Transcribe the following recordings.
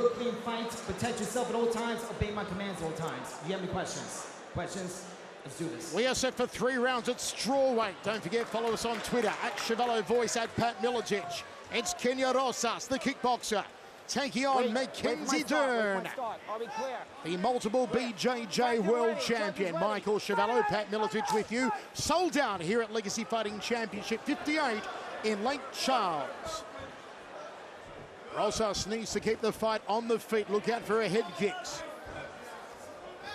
good, clean fights, protect yourself at all times, obey my commands at all times. Do you have any questions? Questions? Let's do this. We are set for 3 rounds at strawweight. Don't forget, follow us on Twitter, @Chevello Voice, @Pat Milicic. It's Kenya Rosas, the kickboxer, taking on MacKenzie Dern, the multiple BJJ world champion. Michael Chevello, Pat Milicic with you. Sold out here at Legacy Fighting Championship 58 in Lake Charles. Rosas needs to keep the fight on the feet. Look out for her head kicks.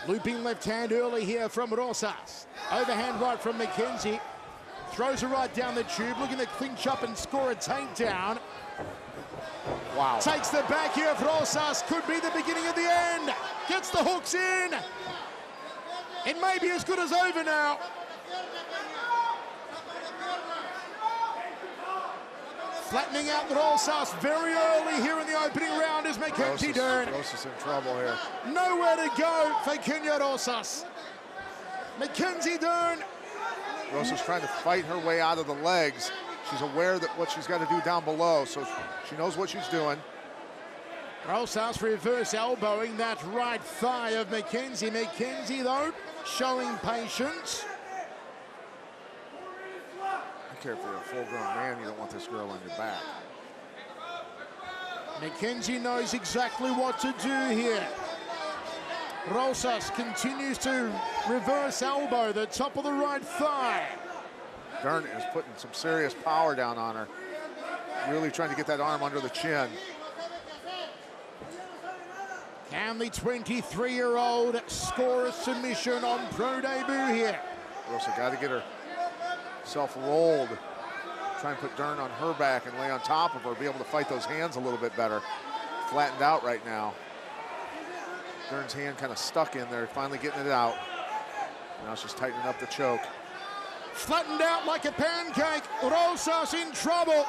Looping left hand early here from Rosas. Overhand right from MacKenzie. Throws her right down the tube, looking to clinch up and score a takedown. Wow. Takes the back here of Rosas. Could be the beginning of the end. Gets the hooks in. It may be as good as over now. Flattening out Rosas very early here in the opening round is MacKenzie Dern. Rosas in trouble here. Nowhere to go for Kenya Rosas. MacKenzie Dern. Rosas trying to fight her way out of the legs. She's aware that what she's got to do down below, so she knows what she's doing. Rosas reverse elbowing that right thigh of MacKenzie. MacKenzie, though, showing patience. I don't care if you're a full-grown man, you don't want this girl on your back. MacKenzie knows exactly what to do here. Rosas continues to reverse elbow the top of the right thigh. Dern is putting some serious power down on her. Really trying to get that arm under the chin. Can the 23-year-old score a submission on pro debut here? Rosas got to get herself rolled. Try and put Dern on her back and lay on top of her, be able to fight those hands a little bit better. Flattened out right now. Dern's hand kind of stuck in there, finally getting it out. Now she's tightening up the choke. Flattened out like a pancake. Rosas in trouble.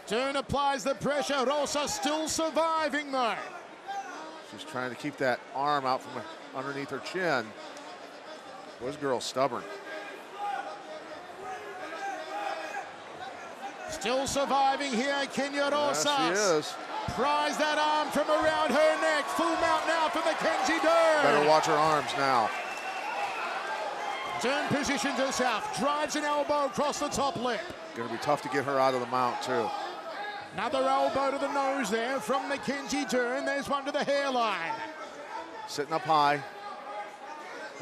Dern applies the pressure. Rosas still surviving though. She's trying to keep that arm out from underneath her chin. This girl's stubborn. Still surviving here, Kenya Rosas. Yeah, she is. Pries that arm from around her neck. Full mount now for MacKenzie Dern. Better watch her arms now. Dern positions herself, drives an elbow across the top lip. Gonna be tough to get her out of the mount too. Another elbow to the nose there from MacKenzie Dern. There's one to the hairline. Sitting up high.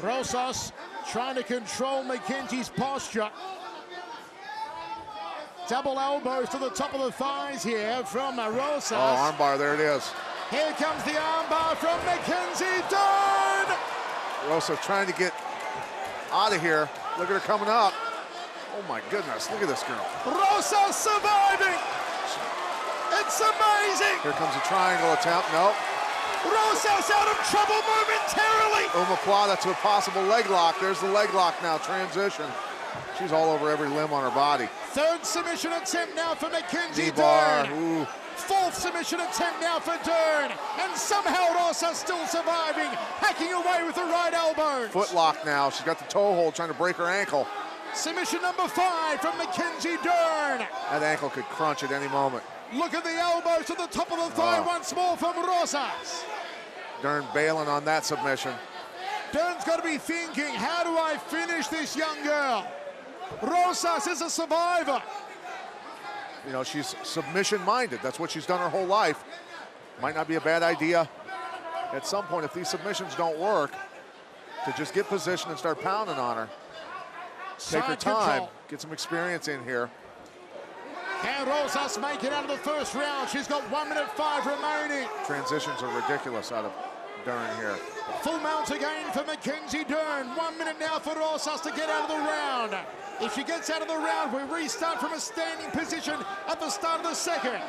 Rosas trying to control MacKenzie's posture. Double elbows to the top of the thighs here from Rosas. Oh, armbar, there it is. Here comes the armbar from MacKenzie Dern. Rosas trying to get out of here. Look at her coming up. Oh my goodness, look at this girl. Rosas surviving. It's amazing. Here comes a triangle attempt, nope. Rosas out of trouble momentarily. Omoplata to a possible leg lock. There's the leg lock now, transition. She's all over every limb on her body. Third submission attempt now for MacKenzie Bar. Dern. Ooh. Fourth submission attempt now for Dern. And somehow Rosas still surviving, hacking away with the right elbow. Foot lock now. She's got the toe hold, trying to break her ankle. Submission number 5 from MacKenzie Dern. That ankle could crunch at any moment. Look at the elbows to the top of the thigh once more from Rosas. Dern bailing on that submission. Dern's got to be thinking, how do I finish this young girl? Rosas is a survivor. You know, she's submission-minded. That's what she's done her whole life. Might not be a bad idea at some point, if these submissions don't work, to just get position and start pounding on her. Take her time, get some experience in here. Can Rosas make it out of the first round? She's got 1 minute 5 remaining. Transitions are ridiculous out of Dern here. Full mount again for MacKenzie Dern. 1 minute now for Rosas to get out of the round. If she gets out of the round, we restart from a standing position at the start of the second.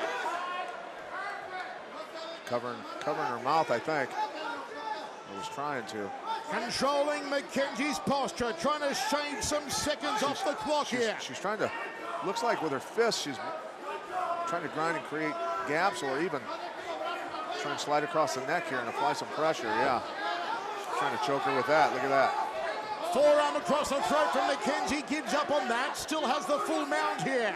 Covering her mouth, I think. I was trying to. Controlling MacKenzie's posture, trying to shave some seconds off the clock here. She's trying to, looks like with her fists, she's trying to grind and create gaps, or even trying to slide across the neck here and apply some pressure, yeah. She's trying to choke her with that, look at that. Forearm across the throat from MacKenzie, gives up on that, still has the full mount here.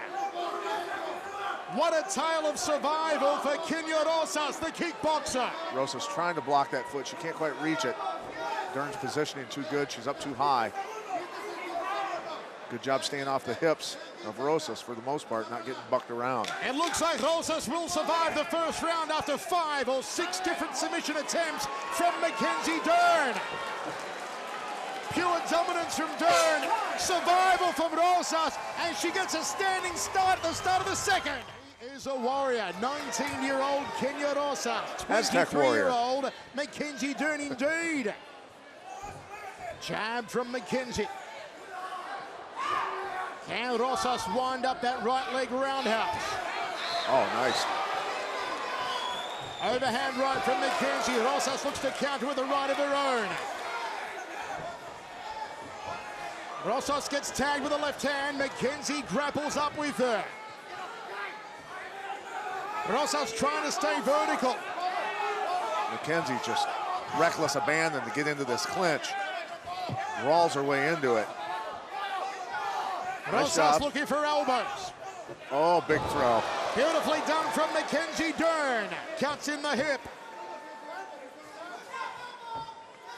What a tale of survival for Kenya Rosas, the kickboxer. Rosas trying to block that foot. She can't quite reach it. Dern's positioning too good. She's up too high. Good job staying off the hips of Rosas for the most part, not getting bucked around. It looks like Rosas will survive the first round after 5 or 6 different submission attempts from MacKenzie Dern. Pure dominance from Dern, survival from Rosas, and she gets a standing start at the start of the second. He is a warrior, 19-year-old Kenya Rosas, 23-year-old MacKenzie Dern indeed. Jab from MacKenzie. Can Rosas wind up that right leg roundhouse? Oh, nice. Overhand right from MacKenzie. Rosas looks to counter with a right of her own. Rosas gets tagged with a left hand. MacKenzie grapples up with her. Rosas trying to stay vertical. MacKenzie just reckless abandon to get into this clinch. Rolls her way into it. Rosas looking for elbows. Oh, big throw. Beautifully done from MacKenzie Dern. Cuts in the hip.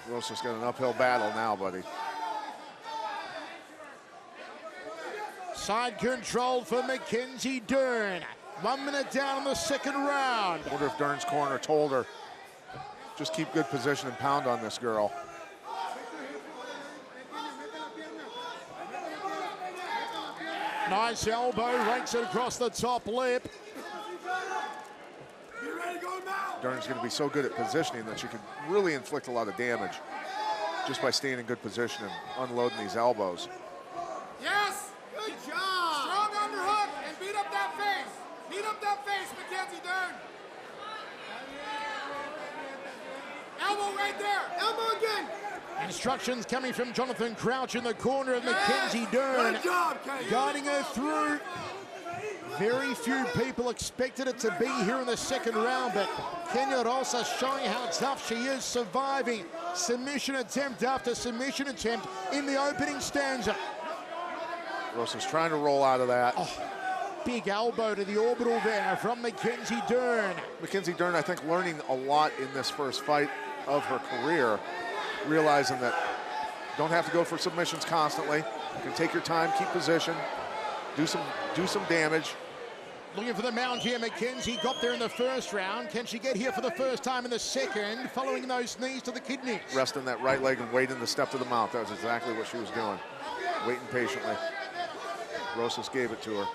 Rosas got an uphill battle now, buddy. Side control for MacKenzie Dern. 1 minute down in the second round. I wonder if Dern's corner told her, just keep good position and pound on this girl. Nice elbow, rakes it across the top lip. Dern's going to be so good at positioning that she can really inflict a lot of damage just by staying in good position and unloading these elbows. Yes! Good job! Strong underhook and beat up that face! Beat up that face, MacKenzie Dern! Elbow right there! Elbow again! Instructions coming from Jonathan Crouch in the corner of MacKenzie Dern. Good job, Kenya. Guiding her through. Very few people expected it to be here in the second round, but Kenya Rosas showing how tough she is, surviving submission attempt after submission attempt in the opening stanza. Rosas trying to roll out of that. Oh, big elbow to the orbital there from MacKenzie Dern. MacKenzie Dern, I think, learning a lot in this first fight of her career, realizing that don't have to go for submissions constantly. You can take your time, keep position, do some damage. Looking for the mount here, MacKenzie got there in the first round. Can she get here for the first time in the second, following those knees to the kidneys? Resting that right leg and waiting to step to the mount. That was exactly what she was doing. Waiting patiently. Rosas gave it to her.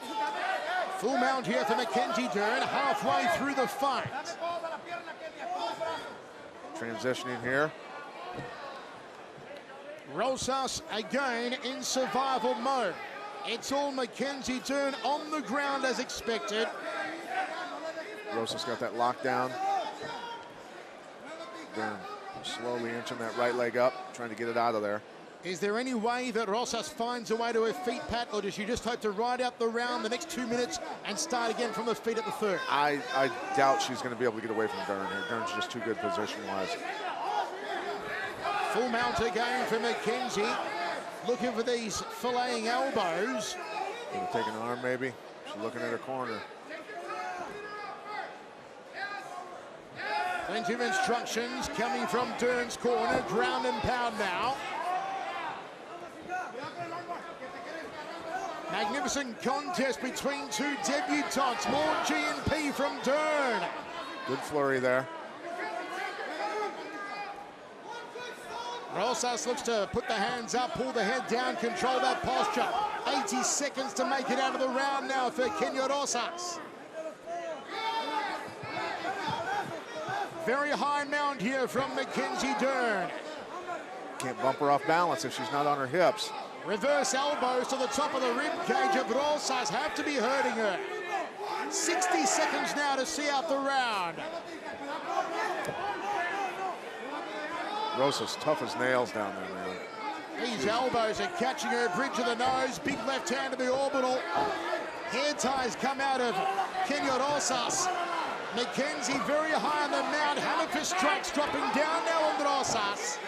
Full mount here for MacKenzie Dern, halfway through the fight. Transitioning here. Rosas again in survival mode. It's all MacKenzie Dern on the ground as expected. Rosas got that lockdown. Dern slowly inching that right leg up, trying to get it out of there. Is there any way that Rosas finds a way to her feet, Pat, or does she just hope to ride out the round the next 2 minutes and start again from the feet at the third? I doubt she's going to be able to get away from Dern here. Dern's just too good position-wise. Full mount again for MacKenzie. Looking for these filleting elbows. Gonna take an arm, maybe. She's looking at her corner. Plenty of instructions coming from Dern's corner. Ground and pound now. Magnificent contest between two debutantes. More G&P from Dern. Good flurry there. Rosas looks to put the hands up, pull the head down, control that posture. 80 seconds to make it out of the round now for Kenya Rosas. Very high mount here from MacKenzie Dern. Can't bump her off balance if she's not on her hips. Reverse elbows to the top of the rib cage of Rosas have to be hurting her. 60 seconds now to see out the round. Rosas tough as nails down there, man. These elbows are catching her, bridge of the nose, big left hand to the orbital. Hair ties come out of Kenya Rosas. MacKenzie very high on the mount, hammer fist strikes dropping down now on Rosas.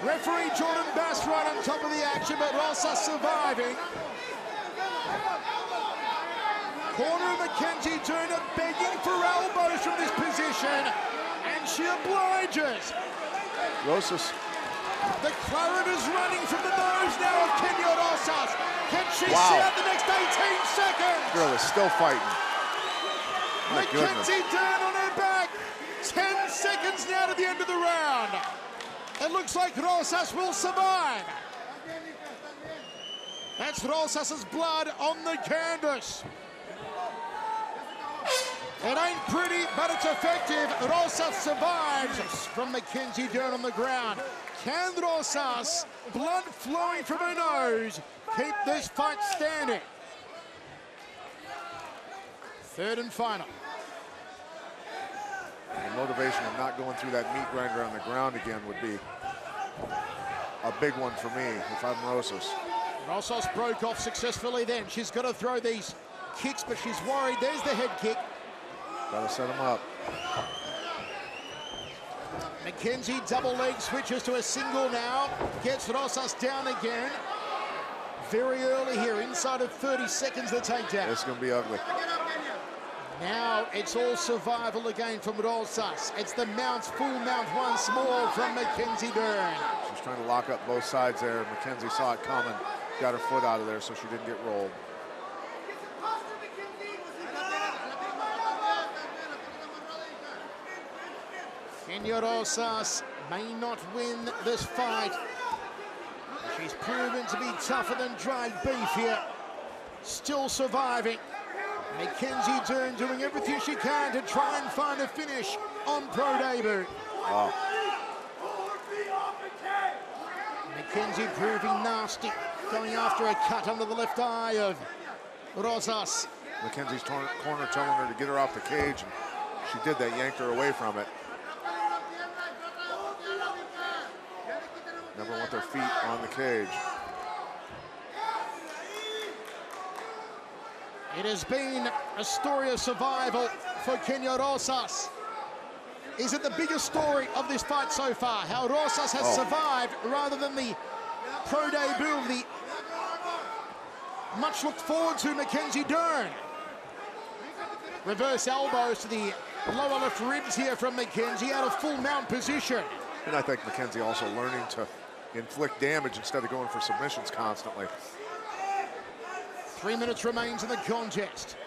Referee Jordan Bass right on top of the action, but Rosas surviving. Corner of MacKenzie Dern begging for elbows from this position, and she obliges. Rosas. The claret is running from the nose now of Kenya Rosas. Can she see out the next 18 seconds? Girl is still fighting. My goodness. MacKenzie Dern on her back. 10 seconds now to the end of the round. It looks like Rosas will survive. That's Rosas's blood on the canvas. It ain't pretty, but it's effective. Rosas survives from MacKenzie Dern on the ground. Can Rosas, blood flowing from her nose, keep this fight standing? Third and final. The motivation of not going through that meat grinder on the ground again would be a big one for me if I'm Rosas. Rosas broke off successfully then. She's got to throw these kicks, but she's worried. There's the head kick. Got to set him up. MacKenzie double leg switches to a single now. Gets Rosas down again. Very early here, inside of 30 seconds the takedown. It's going to be ugly. Now it's all survival again from Rosas. It's the mounts, full mount once more from MacKenzie Dern. She's trying to lock up both sides there. MacKenzie saw it coming, got her foot out of there so she didn't get rolled. Kenya Rosas may not win this fight. She's proven to be tougher than dried beef here. Still surviving. MacKenzie Dern doing everything she can to try and find a finish on pro debut. Wow. MacKenzie proving nasty, going after a cut under the left eye of Rosas. MacKenzie's corner telling her to get her off the cage, and she did that, yanked her away from it. Never want their feet on the cage. It has been a story of survival for Kenya Rosas. Is it the biggest story of this fight so far? How Rosas has survived rather than the pro debut of the much looked forward to MacKenzie Dern. Reverse elbows to the lower left ribs here from MacKenzie out of full mount position. And I think MacKenzie also learning to inflict damage instead of going for submissions constantly. 3 minutes remains in the contest.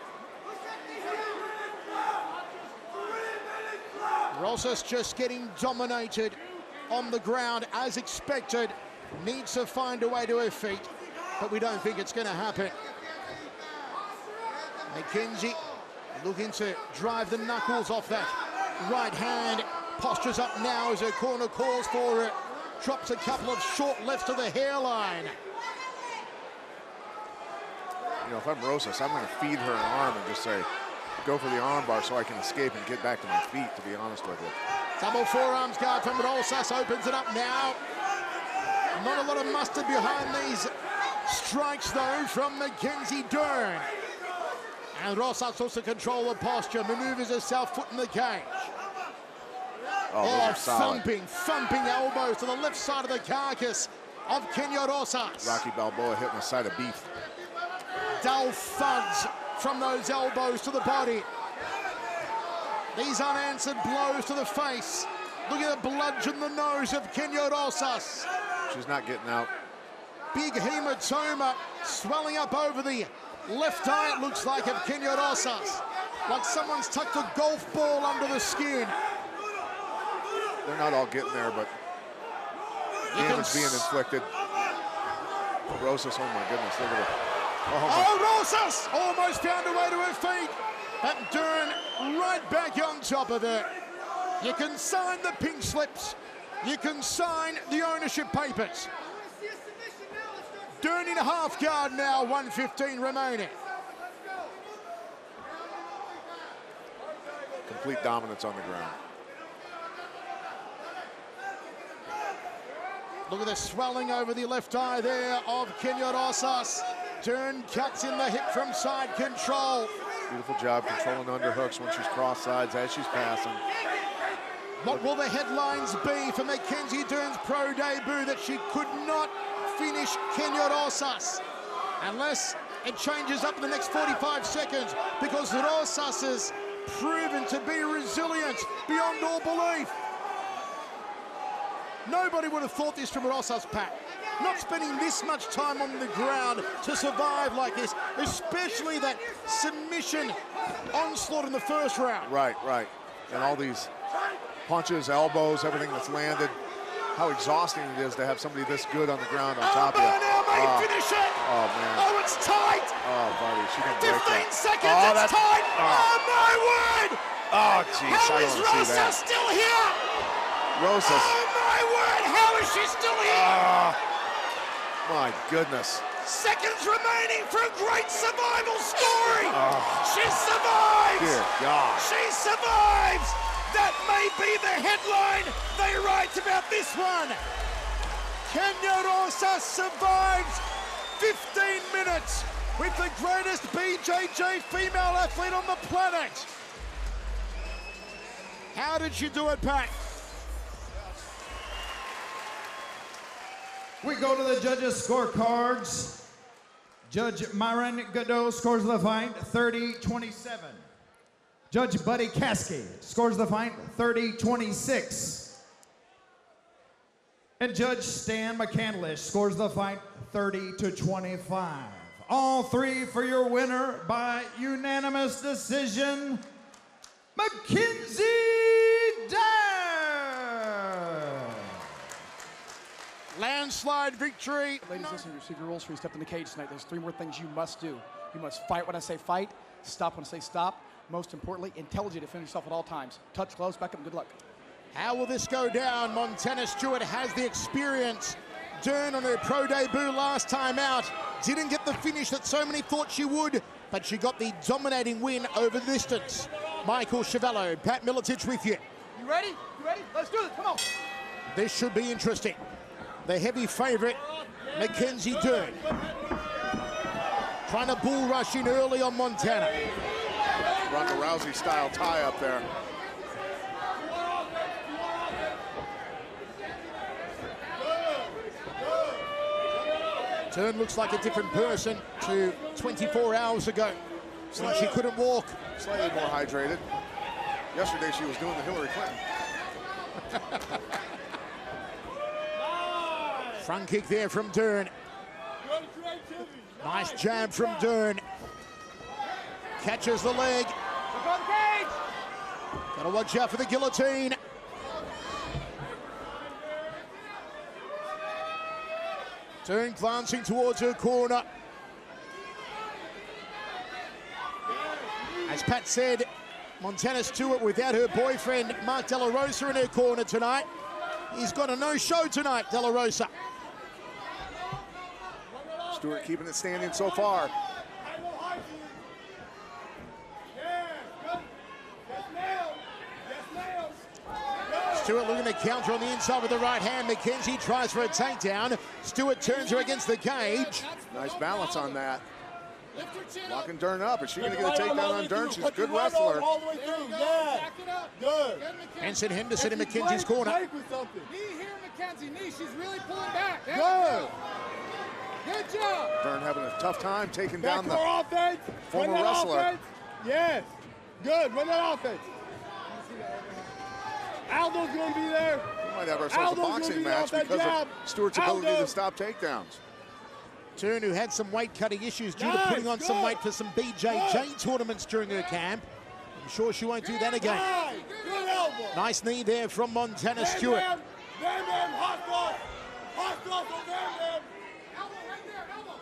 Rosas just getting dominated on the ground as expected. Needs to find a way to her feet, but we don't think it's going to happen. MacKenzie looking to drive the knuckles off that right hand. Postures up now as her corner calls for it. Drops a couple of short lefts to the hairline. You know, if I'm Rosas, I'm going to feed her an arm and just say, go for the arm bar so I can escape and get back to my feet, to be honest with you. Double forearms guard from Rosas, opens it up now. Not a lot of mustard behind these strikes, though, from MacKenzie Dern. And Rosas also control the posture, maneuvers herself, foot in the cage. Oh, thumping elbows to the left side of the carcass of Kenya Rosas. Rocky Balboa hitting the side of beef. Dull thuds from those elbows to the body. These unanswered blows to the face. Look at the bludgeon the nose of Kenya Rosas. She's not getting out. Big hematoma swelling up over the left eye, it looks like, of Kenya Rosas. Like someone's tucked a golf ball under the skin. They're not all getting there, but damage being inflicted. Rosas, oh my goodness, look at it. Rosas almost found a way to her feet. But Dern right back on top of her. You can sign the pink slips. You can sign the ownership papers. Dern in half guard now, 1:15 remaining. Complete dominance on the ground. Look at the swelling over the left eye there of Kenya Rosas. Dern cuts in the hip from side control. Beautiful job controlling underhooks when she's cross sides as she's passing. What will the headlines be for MacKenzie Dern's pro debut, that she could not finish Kenya Rosas? Unless it changes up in the next 45 seconds because Rosas has proven to be resilient beyond all belief. Nobody would have thought this from Rosas, Pat. Not spending this much time on the ground to survive like this, especially that submission onslaught in the first round. Right. And all these punches, elbows, everything that's landed. How exhausting it is to have somebody this good on the ground on top of you. Now may finish it. Oh, man. Oh, it's tight. Oh, buddy, she can break 15 that. seconds, Oh, it's tight. Oh, my word. Oh, jeez, How I is don't want to see Rosas that. still here? Rosas. Oh, my word. How is she still here? My goodness. Seconds remaining for a great survival story. She survives. Dear God. She survives. That may be the headline they write about this one. Kenya Rosas survives 15 minutes with the greatest BJJ female athlete on the planet. How did she do it, Pat? We go to the judges' scorecards. Judge Myron Godot scores the fight 30-27. Judge Buddy Caskey scores the fight 30-26. And Judge Stan McCandlish scores the fight 30-25. All three for your winner by unanimous decision, MacKenzie Dern. Landslide victory. Ladies, listen, you receive your rules for you stepped in the cage tonight. There's 3 more things you must do. You must fight when I say fight, stop when I say stop. Most importantly, intelligent to finish yourself at all times. Touch, close, back up, and good luck. How will this go down? Montana Stewart has the experience. Dern on her pro debut last time out didn't get the finish that so many thought she would, but she got the dominating win over the distance. Michael Chevello, Pat Miletich with you. You ready? You ready? Let's do this. Come on. This should be interesting. The heavy favorite, MacKenzie Dern, trying to bull rush in early on Montana. Ronda Rousey style tie up there. Dern looks like a different person to 24 hours ago, since she couldn't walk. Slightly more hydrated. Yesterday she was doing the Hillary Clinton. Front kick there from Dern. Nice jab from Dern. Catches the leg. Gotta watch out for the guillotine. Dern glancing towards her corner. As Pat said, Montana Stewart without her boyfriend Mark De La Rosa in her corner tonight. He's got a no-show tonight, De La Rosa. Stewart keeping it standing so far. Stewart looking to counter on the inside with the right hand. MacKenzie tries for a takedown. Stewart turns her against the cage. Nice balance on that. Locking Dern up. Is she going to get a takedown on Dern? She's a good wrestler. Good. Benson Henderson in McKenzie's corner. Knee here, MacKenzie. Knee. She's really pulling back. Good. Good job. Dern having a tough time taking down the More offense. former Run that wrestler. offense. Yes. Good. Run that offense. Aldo's going to be there. We might have ourselves a boxing match because of Stewart's ability to stop takedowns. Dern, who had some weight cutting issues due to putting on some weight for some BJJ tournaments during her camp. I'm sure she won't do that again. Good elbow. Nice knee there from Montana Stewart. Bam, bam, hot cross. Hot cross on bam, bam. Elbow right there, elbow.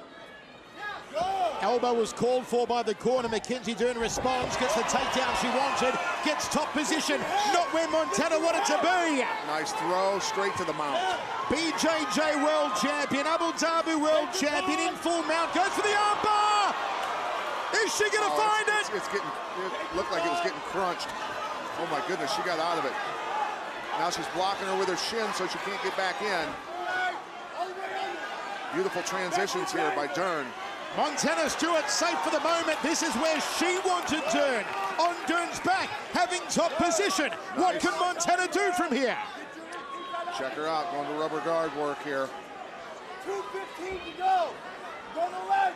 Good. Elbow was called for by the corner. MacKenzie Dern responds, gets the takedown she wanted, gets top position, not where Montana wanted to be. Nice throw straight to the mount. BJJ World Champion, Abu Dhabi World Champion in full mount, goes for the armbar. Is she going to find it? It looked like it was getting crunched. Oh my goodness, she got out of it. Now she's blocking her with her shin so she can't get back in. Beautiful transitions here by Dern. Montana Stewart safe for the moment. This is where she wanted Dern. On Dern's back, having top position. What can Montana do from here? Check her out, going to rubber guard work here. 2:15 to go. Go to the leg.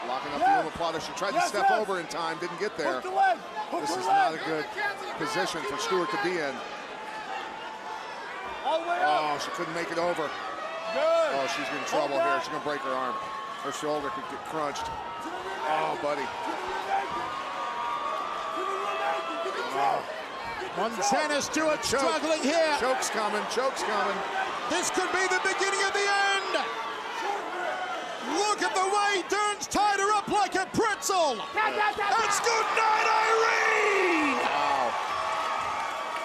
Locking up the omoplata. She tried to step over in time, didn't get there. This is not a good position for Stewart to be in. Oh, she couldn't make it over. Oh, she's in trouble here. She's gonna break her arm. Her shoulder could get crunched. Oh, buddy. Oh. Montana Stewart struggling here. Choke's coming, choke's coming. This could be the beginning of the end. Look at the way Dern's tied her up like a pretzel. It's good night, Irene. Wow.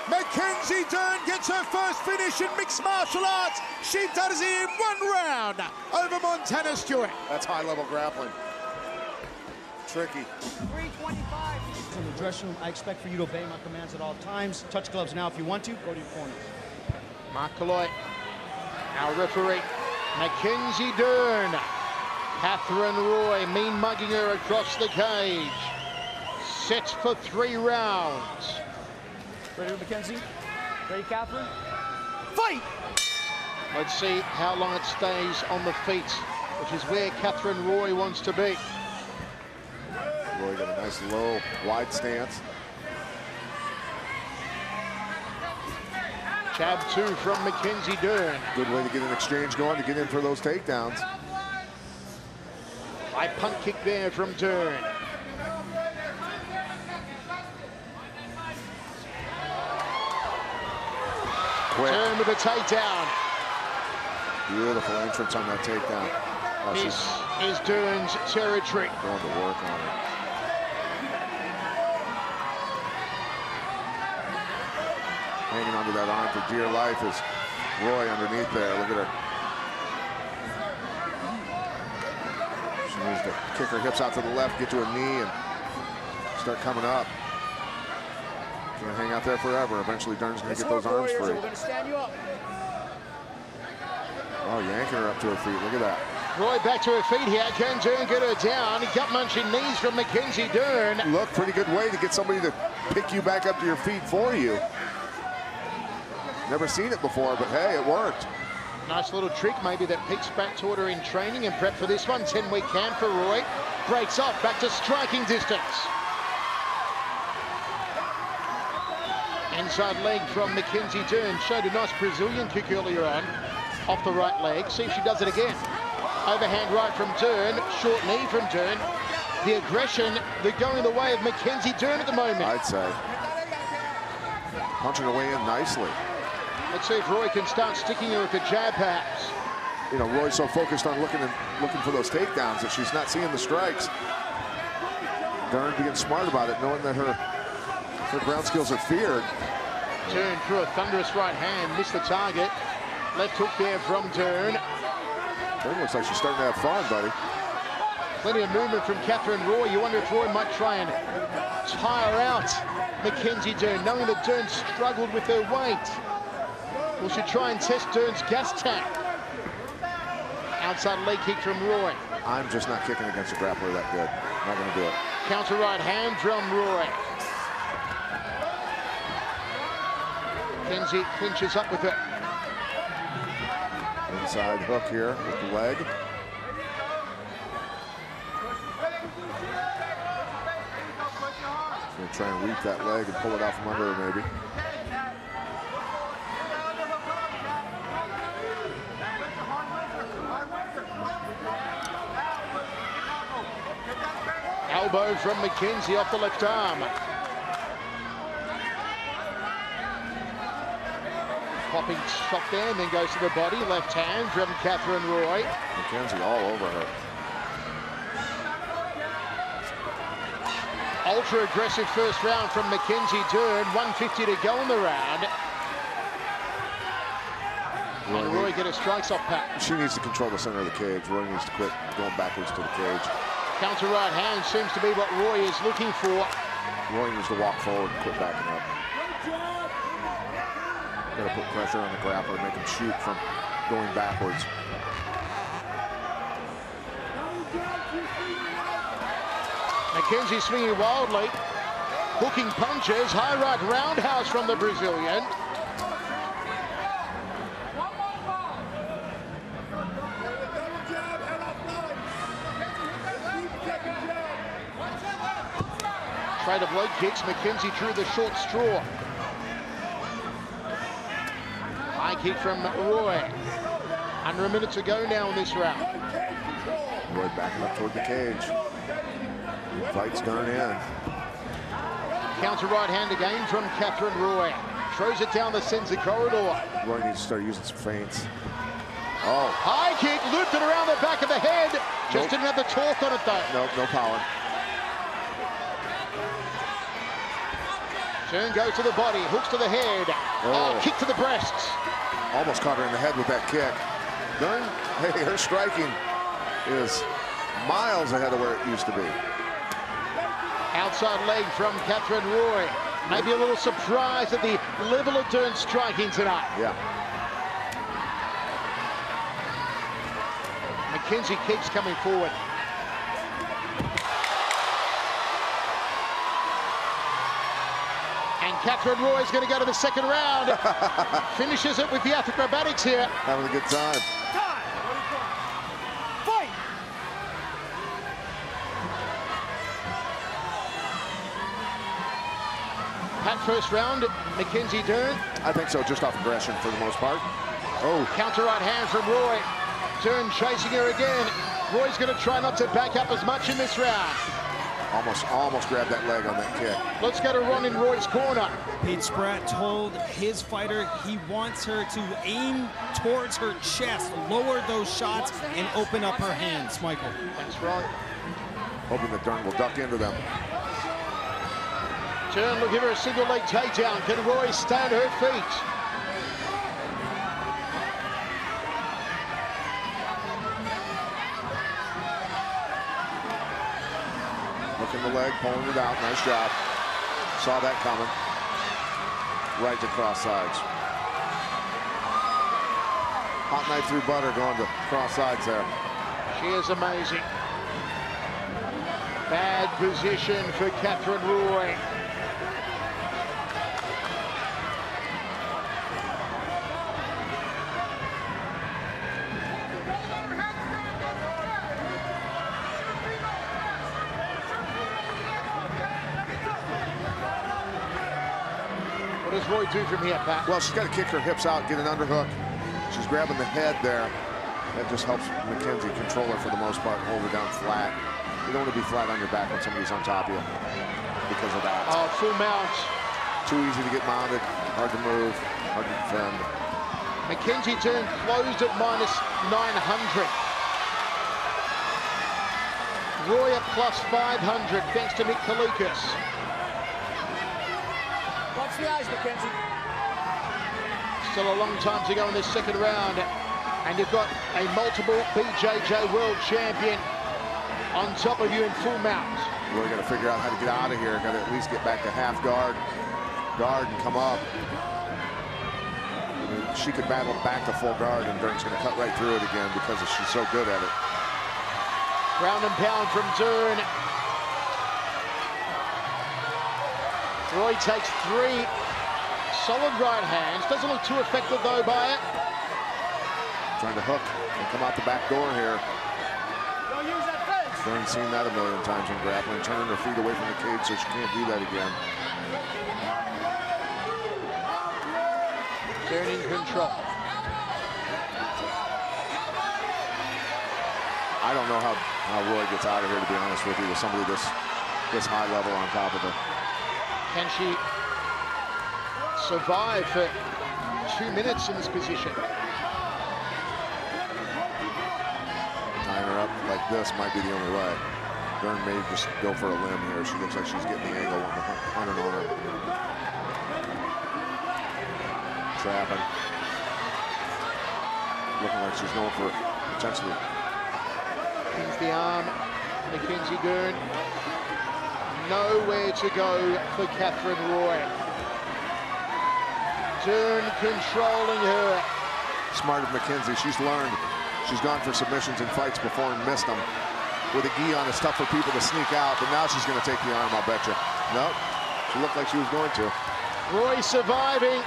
MacKenzie Dern gets her first finish in mixed martial arts. She does it in 1 round over Montana Stewart. That's high-level grappling. Tricky. 325. In the dressing room, I expect for you to obey my commands at all times. Touch gloves now if you want to. Go to your corner. Mark Kalloy, our referee. MacKenzie Dern. Catherine Roy mean mugging her across the cage. Set for 3 rounds. Ready, MacKenzie? Ready, Catherine? Fight! Let's see how long it stays on the feet, which is where Catherine Roy wants to be. Roy got a nice low, wide stance. Jab 2 from MacKenzie Dern. Good way to get an exchange going, to get in for those takedowns. High punt kick there from Dern. Quick. Dern with a takedown. Beautiful entrance on that takedown. Oh, This is Dern's territory. going to work on it. Hanging onto that arm for dear life is Roy underneath there. Look at her. She needs to kick her hips out to the left, get to a knee, and start coming up. Can't hang out there forever. Eventually, Dern's going to get those arms free. We're going to stand you up. Oh, yanking her up to her feet. Look at that. Roy back to her feet here. Can Dern get her down? Gut-munching knees from MacKenzie Dern. Look, pretty good way to get somebody to pick you back up to your feet for you. Never seen it before, but hey, it worked. Nice little trick maybe that peeks back toward her in training and prep for this one. 10-week camp for Roy. Breaks off back to striking distance. Inside leg from MacKenzie Dern. Showed a nice Brazilian kick earlier on. Off the right leg. See if she does it again. Overhand right from Dern. Short knee from Dern. The aggression, they're going the way of MacKenzie Dern at the moment. I'd say. Punching her way in nicely. Let's see if Roy can start sticking her with the jab, perhaps. You know, Roy's so focused on looking for those takedowns that she's not seeing the strikes. Dern being smart about it, knowing that her ground skills are feared. Dern through a thunderous right hand, missed the target. Left hook there from Dern. Dern looks like she's starting to have fun, buddy. Plenty of movement from Catherine Roy. You wonder if Roy might try and tire out MacKenzie Dern, knowing that Dern struggled with her weight. Will she try and test Dern's gas tank? Outside leg kick from Roy. I'm just not kicking against a grappler that good. Not going to do it. Counter right hand from Roy. Kenzie clinches up with it. Inside hook here with the leg. She's going to try and reap that leg and pull it out from under her, maybe. Elbow from MacKenzie off the left arm. Popping shot there and then goes to the body. Left hand from Catherine Roy. MacKenzie all over her. Ultra aggressive first round from MacKenzie Dern. 150 to go in the round. And Roy get her strikes off pat. She needs to control the center of the cage. Roy needs to quit going backwards to the cage. Counter right hand seems to be what Roy is looking for. Roy needs to walk forward and quit backing up. Got to put pressure on the grappler, make him shoot from going backwards. MacKenzie swinging wildly. Hooking punches. High right roundhouse from the Brazilian. Trade of leg kicks. MacKenzie drew the short straw. High kick from Roy. Under a minute to go now in this round. Roy backing up toward the cage. Fights Dern in. Counter right hand again from Catherine Roy. Throws it down the center corridor. Roy needs to start using some feints. Oh. High kick, looped it around the back of the head. Just didn't have the torque on it though. Nope, no power. Dern goes to the body, hooks to the head. Oh, kick to the breasts. Almost caught her in the head with that kick. Dern, hey, her striking is miles ahead of where it used to be. Outside leg from Catherine Roy. Maybe a little surprised at the level of Dern's striking tonight. Yeah. MacKenzie keeps coming forward. And Catherine Roy is going to go to the second round. Finishes it with the acrobatics here. Having a good time. Fight! Pat, first round, MacKenzie Dern. I think so, just off aggression for the most part. Oh. Counter right hand from Roy. Dern chasing her again. Roy's going to try not to back up as much in this round. Almost grabbed that leg on that kick. Let's go to Ron in Roy's corner. Pete Spratt told his fighter he wants her to aim towards her chest, lower those shots, and open up her hands. Michael. Thanks, Ron. Hoping that Dern will duck into them. Dern will give her a single leg takedown. Can Roy stand her feet? Hooking the leg, pulling it out. Nice job. Saw that coming. Right to cross sides. Hot knife through butter going to cross sides there. She is amazing. Bad position for Catherine Roy. What does Roy do from here, Pat? Well, she's got to kick her hips out, get an underhook. She's grabbing the head there. That just helps MacKenzie control her for the most part and hold her down flat. You don't want to be flat on your back when somebody's on top of you because of that. Oh, full mount. Too easy to get mounted, hard to move, hard to defend. MacKenzie Dern closed at minus 900. Roy at plus 500 thanks to Mick Kalukas. Watch the eyes, MacKenzie. Still a long time to go in this second round. And you've got a multiple BJJ world champion on top of you in full mount. Really got to figure out how to get out of here. Got to at least get back to half guard and come up. I mean, she could battle back to full guard, and Dern's going to cut right through it again because she's so good at it. Ground and pound from Dern. Roy takes 3 solid right hands. Doesn't look too effective though by it. Trying to hook and come out the back door here. Don't use that fence. Dern's seen that a million times in grappling, turning her feet away from the cage so she can't do that again. Dern in control. I don't know how Roy gets out of here, to be honest with you, with somebody this high level on top of her. Can she survive for 2 minutes in this position? Tying her up like this might be the only way. Dern may just go for a limb here. She looks like she's getting the angle on her. Trapping. Looking like she's going for potentially. Here's the arm, MacKenzie Dern. Nowhere to go for Catherine Roy. Dern controlling her. Smart of MacKenzie. She's learned. She's gone for submissions in fights before and missed them. With a gi on, it's tough for people to sneak out, but now she's going to take the arm, I'll bet you. Nope. She looked like she was going to. Roy surviving.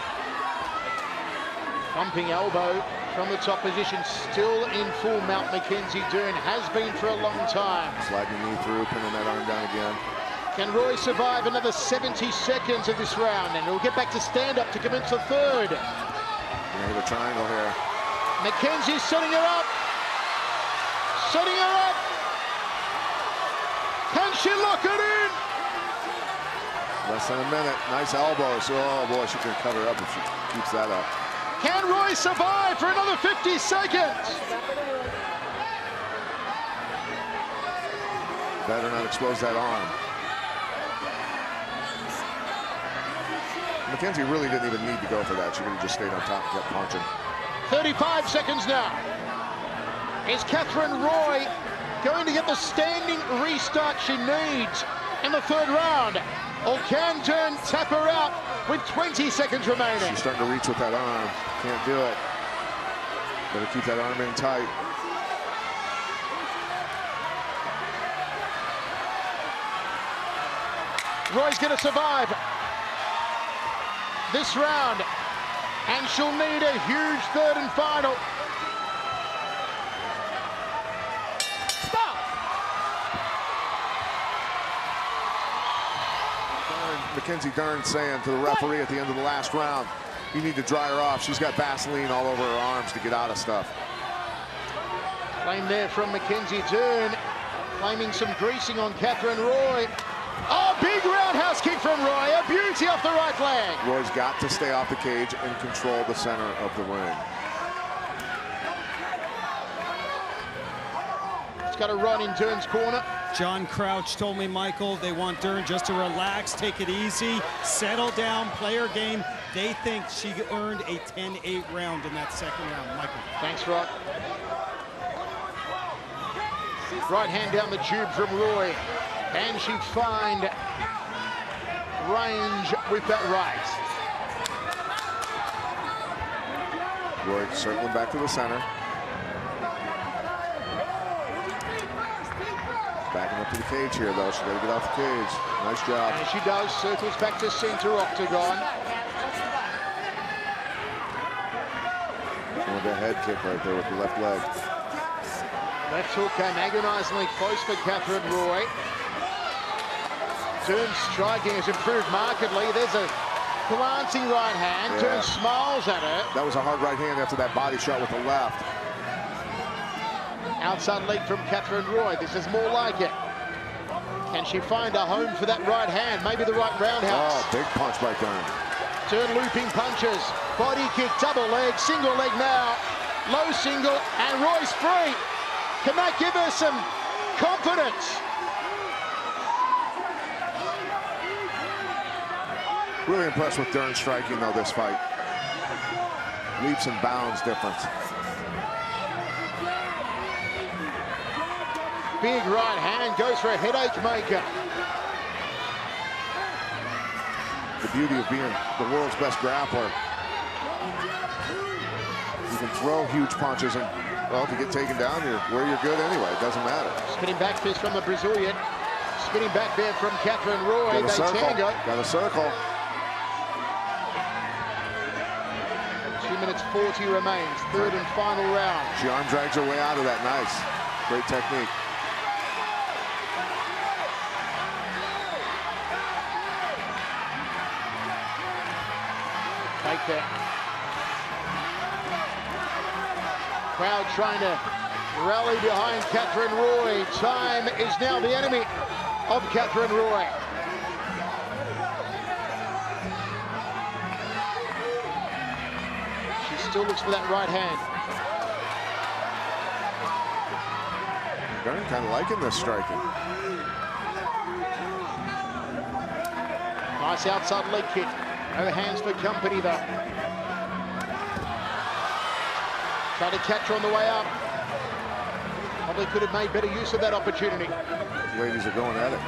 Bumping elbow from the top position, still in full mount. MacKenzie Dern has been for a long time. Sliding the knee through, pinning that arm down again. Can Roy survive another 70 seconds of this round? And he'll get back to stand-up to commence the third. The triangle here. MacKenzie setting her up. Setting her up. Can she lock it in? Less than a minute. Nice elbow. So, oh boy, she can cut her up if she keeps that up. Can Roy survive for another 50 seconds? Better not expose that arm. MacKenzie really didn't even need to go for that. She could have just stayed on top and kept punching. 35 seconds now. Is Catherine Roy going to get the standing restart she needs in the third round? Or can Dern tap her out with 20 seconds remaining? She's starting to reach with that arm. Can't do it. Better keep that arm in tight. Roy's going to survive this round, and she'll need a huge third and final. Stop! MacKenzie Dern saying to the referee at the end of the last round, you need to dry her off. She's got Vaseline all over her arms to get out of stuff. Claim there from MacKenzie Dern, claiming some greasing on Catherine Roy. Oh, big roundhouse kick from Roy, a beauty off the right leg. Roy's got to stay off the cage and control the center of the ring. It's got a run in Dern's corner. John Crouch told me, Michael, they want Dern just to relax, take it easy, settle down, play her game. They think she earned a 10-8 round in that second round. Michael. Thanks, Rod. Right hand down the tube from Roy. Can she find range with that right? Roy circling back to the center. Backing up to the cage here, though. She's got to get off the cage. Nice job. And she does. Circles back to center octagon. With a head kick right there with the left leg. Left hook came agonizingly close for Catherine Roy. Dern's striking has improved markedly. There's a glancing right hand. Yeah. Dern smiles at her. That was a hard right hand after that body shot with the left. Outside leg from Catherine Roy. This is more like it. Can she find a home for that right hand? Maybe the right roundhouse. Oh, big punch by Dern. Dern looping punches. Body kick, double leg, single leg now. Low single, and Roy's free. Can that give her some confidence? Really impressed with Dern striking, though, this fight. Leaps and bounds difference. Big right hand goes for a headache maker. The beauty of being the world's best grappler. You can throw huge punches, and, well, if you get taken down, you're where you're good anyway. It doesn't matter. Spinning back fist from the Brazilian. Spinning back there from Catherine Roy. Got a circle. Tango. Got a circle. 2 minutes 40 remains. Third and final round. She arm drags her way out of that. Nice. Great technique. Take that. Crowd trying to rally behind Catherine Roy. Time is now the enemy of Catherine Roy. She still looks for that right hand. Dern kind of liking this striking. Nice outside leg kick. No hands for company though. Trying to catch her on the way up. Probably could have made better use of that opportunity. Ladies are going at it.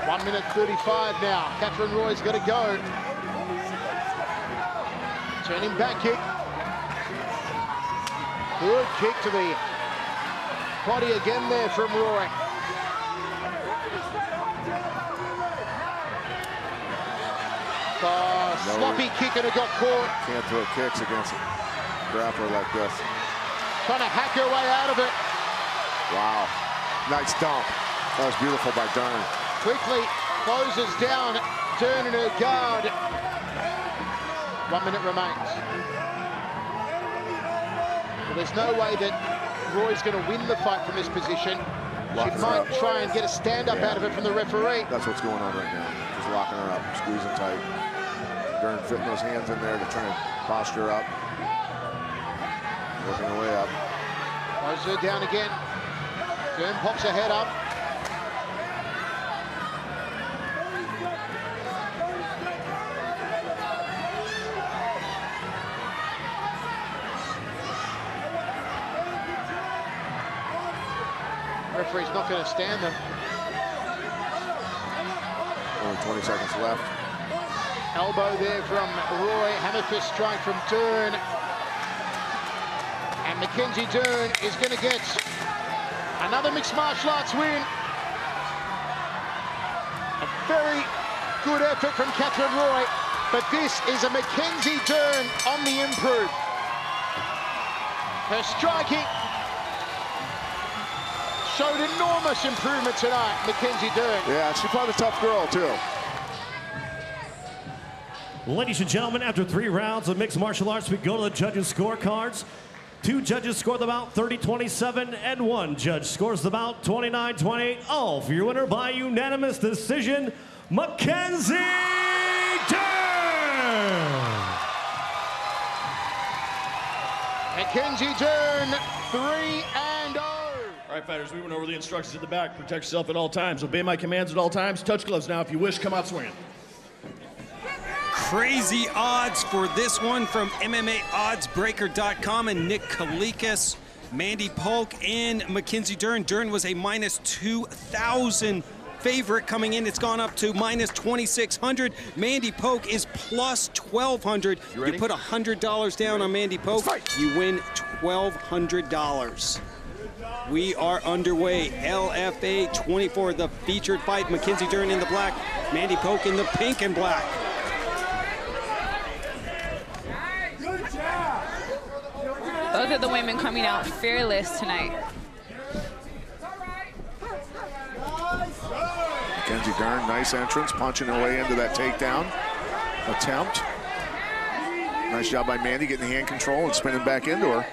One minute 35 now. Catherine Roy's got to go. Turning back kick. Good kick to the body again there from Roy. Sloppy kick and it got caught. Can't throw kicks against a grappler like this. Trying to hack her way out of it. Wow. Nice dump. That was beautiful by Dern. Quickly closes down Dern in her guard. 1 minute remains. Well, there's no way that Roy's going to win the fight from this position. She might try and get a stand-up out of it from the referee. That's what's going on right now. Just locking her up, squeezing tight. Dern fitting those hands in there to try and posture up. Working her way up. Closes her down again. Dern pops her head up. Referee's not going to stand them. Only 20 seconds left. Elbow there from Roy. Hammer fist strike from Dern. And MacKenzie Dern is going to get another mixed martial arts win. A very good effort from Catherine Roy, but this is a MacKenzie Dern on the improve. Her striking showed enormous improvement tonight, MacKenzie Dern. Yeah, she fought a tough girl, too. Ladies and gentlemen, after 3 rounds of mixed martial arts, we go to the judges' scorecards. 2 judges score the bout 30-27, and 1 judge scores the bout 29-28. All for your winner by unanimous decision, MacKenzie Dern! MacKenzie Dern, 3-0. All right, fighters, we went over the instructions at the back. Protect yourself at all times. Obey my commands at all times. Touch gloves now. If you wish, come out swinging. Crazy odds for this one from MMAOddsBreaker.com and Nick Kalikas. Mandy Polk and MacKenzie Dern. Dern was a minus 2,000 favorite coming in. It's gone up to minus 2,600. Mandy Polk is plus 1,200. You put $100 down on Mandy Polk, you win $1,200. We are underway. LFA 24, the featured fight. MacKenzie Dern in the black, Mandy Polk in the pink and black. Both of the women coming out fearless tonight. MacKenzie Dern, nice entrance, punching her way into that takedown attempt. Nice job by Mandy getting the hand control and spinning back into her.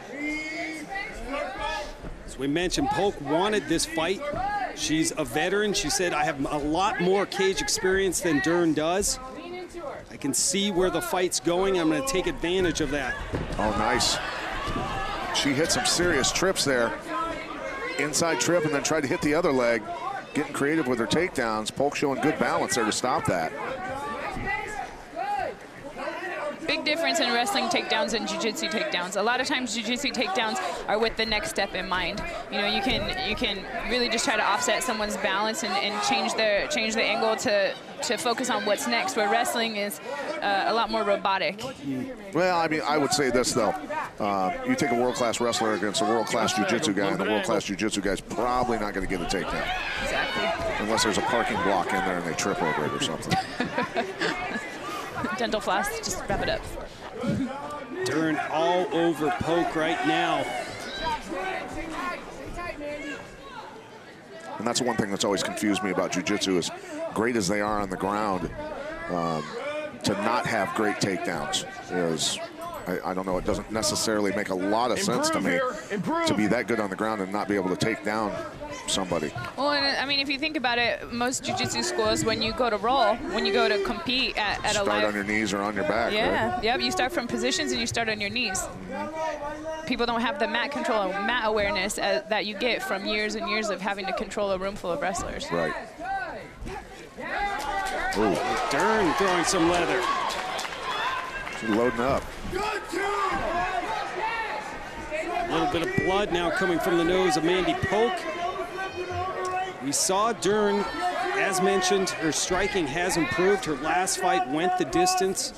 As we mentioned, Polk wanted this fight. She's a veteran. She said, I have a lot more cage experience than Dern does. I can see where the fight's going. I'm going to take advantage of that. Oh, nice. She hit some serious trips there. Inside trip and then tried to hit the other leg. Getting creative with her takedowns. Polk showing good balance there to stop that. Big difference in wrestling takedowns and jiu-jitsu takedowns. A lot of times jiu-jitsu takedowns are with the next step in mind. You know, you can really just try to offset someone's balance and change the angle to focus on what's next, where wrestling is a lot more robotic. Well, I mean, I would say this, though. You take a world-class wrestler against a world-class jiu-jitsu guy, and the world-class jiu-jitsu guy's probably not going to get a takedown. Exactly. Unless there's a parking block in there and they trip over it or something. Dental floss, just wrap it up. Dern all over Polk right now. And that's one thing that's always confused me about jiu-jitsu, is great as they are on the ground, to not have great takedowns is, I don't know, it doesn't necessarily make a lot of sense to me to be that good on the ground and not be able to take down somebody. Well, and, I mean, if you think about it, most jiu-jitsu schools, when you go to roll, when you go to compete at a live... Start on your knees or on your back, yeah, right? Yep, you start from positions and you start on your knees. People don't have the mat control and mat awareness that you get from years and years of having to control a room full of wrestlers. Right. Ooh. Dern throwing some leather. She's loading up. A little bit of blood now coming from the nose of Mandy Polk. We saw Dern, as mentioned, her striking has improved. Her last fight went the distance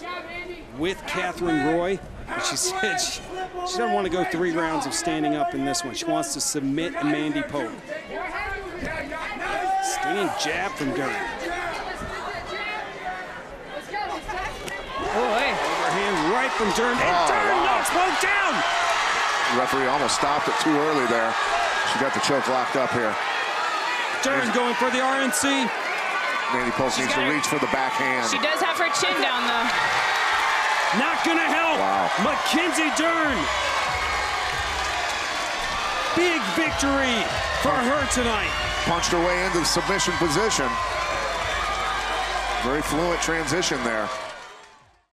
with Catherine Roy. But she said she doesn't want to go 3 rounds of standing up in this one. She wants to submit Mandy Polk. Stinging jab from Dern. from Dern. And Dern knocks Polk down. The referee almost stopped it too early there. She got the choke locked up here. Dern going for the RNC. Mandy Polk needs to reach for the backhand. She does have her chin down, though. Not gonna help. Wow. MacKenzie Dern. Big victory for her tonight. Punched her way into the submission position. Very fluent transition there.